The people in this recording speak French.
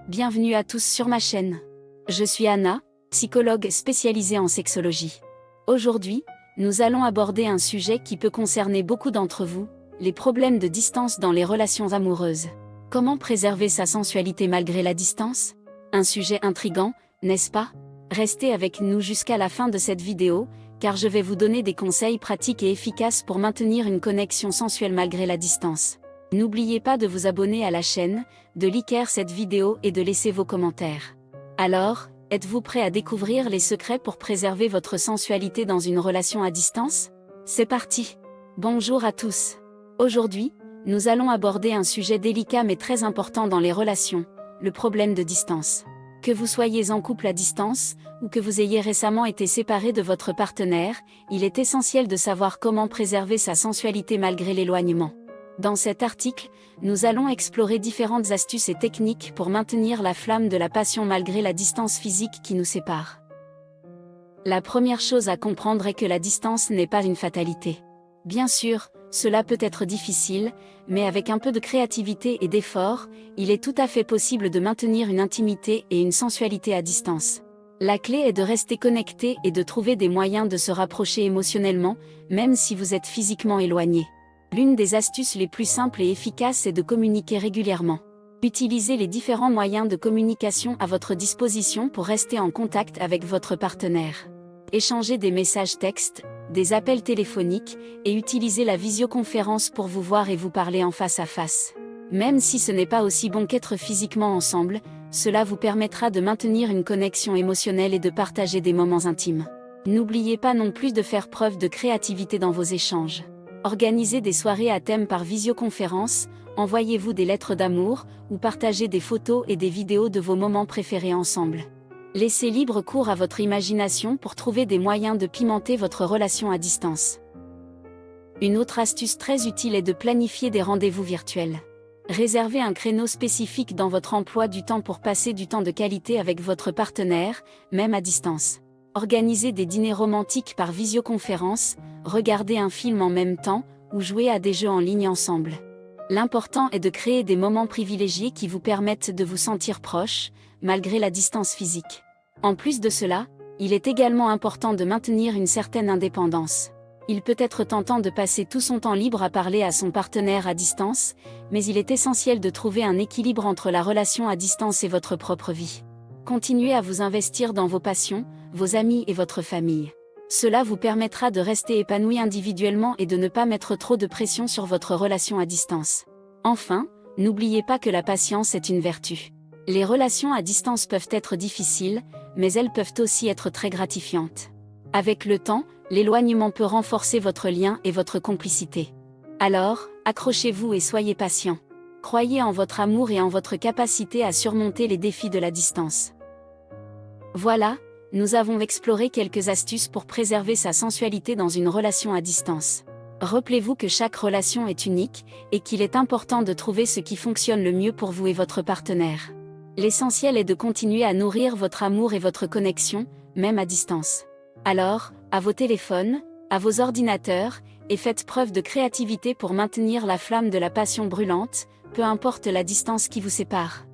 Bienvenue à tous sur ma chaîne. Je suis Anna, psychologue spécialisée en sexologie. Aujourd'hui, nous allons aborder un sujet qui peut concerner beaucoup d'entre vous, les problèmes de distance dans les relations amoureuses. Comment préserver sa sensualité malgré la distance? Un sujet intriguant, n'est-ce pas? Restez avec nous jusqu'à la fin de cette vidéo, car je vais vous donner des conseils pratiques et efficaces pour maintenir une connexion sensuelle malgré la distance. N'oubliez pas de vous abonner à la chaîne, de liker cette vidéo et de laisser vos commentaires. Alors, êtes-vous prêt à découvrir les secrets pour préserver votre sensualité dans une relation à distance? C'est parti! Bonjour à tous! Aujourd'hui, nous allons aborder un sujet délicat mais très important dans les relations, le problème de distance. Que vous soyez en couple à distance, ou que vous ayez récemment été séparé de votre partenaire, il est essentiel de savoir comment préserver sa sensualité malgré l'éloignement. Dans cet article, nous allons explorer différentes astuces et techniques pour maintenir la flamme de la passion malgré la distance physique qui nous sépare. La première chose à comprendre est que la distance n'est pas une fatalité. Bien sûr, cela peut être difficile, mais avec un peu de créativité et d'effort, il est tout à fait possible de maintenir une intimité et une sensualité à distance. La clé est de rester connecté et de trouver des moyens de se rapprocher émotionnellement, même si vous êtes physiquement éloigné. L'une des astuces les plus simples et efficaces est de communiquer régulièrement. Utilisez les différents moyens de communication à votre disposition pour rester en contact avec votre partenaire. Échangez des messages textes, des appels téléphoniques, et utilisez la visioconférence pour vous voir et vous parler en face à face. Même si ce n'est pas aussi bon qu'être physiquement ensemble, cela vous permettra de maintenir une connexion émotionnelle et de partager des moments intimes. N'oubliez pas non plus de faire preuve de créativité dans vos échanges. Organisez des soirées à thème par visioconférence, envoyez-vous des lettres d'amour, ou partagez des photos et des vidéos de vos moments préférés ensemble. Laissez libre cours à votre imagination pour trouver des moyens de pimenter votre relation à distance. Une autre astuce très utile est de planifier des rendez-vous virtuels. Réservez un créneau spécifique dans votre emploi du temps pour passer du temps de qualité avec votre partenaire, même à distance. Organisez des dîners romantiques par visioconférence, regardez un film en même temps, ou jouez à des jeux en ligne ensemble. L'important est de créer des moments privilégiés qui vous permettent de vous sentir proche, malgré la distance physique. En plus de cela, il est également important de maintenir une certaine indépendance. Il peut être tentant de passer tout son temps libre à parler à son partenaire à distance, mais il est essentiel de trouver un équilibre entre la relation à distance et votre propre vie. Continuez à vous investir dans vos passions, vos amis et votre famille. Cela vous permettra de rester épanoui individuellement et de ne pas mettre trop de pression sur votre relation à distance. Enfin, n'oubliez pas que la patience est une vertu. Les relations à distance peuvent être difficiles, mais elles peuvent aussi être très gratifiantes. Avec le temps, l'éloignement peut renforcer votre lien et votre complicité. Alors, accrochez-vous et soyez patient. Croyez en votre amour et en votre capacité à surmonter les défis de la distance. Voilà, nous avons exploré quelques astuces pour préserver sa sensualité dans une relation à distance. Rappelez-vous que chaque relation est unique, et qu'il est important de trouver ce qui fonctionne le mieux pour vous et votre partenaire. L'essentiel est de continuer à nourrir votre amour et votre connexion, même à distance. Alors, à vos téléphones, à vos ordinateurs, et faites preuve de créativité pour maintenir la flamme de la passion brûlante, peu importe la distance qui vous sépare.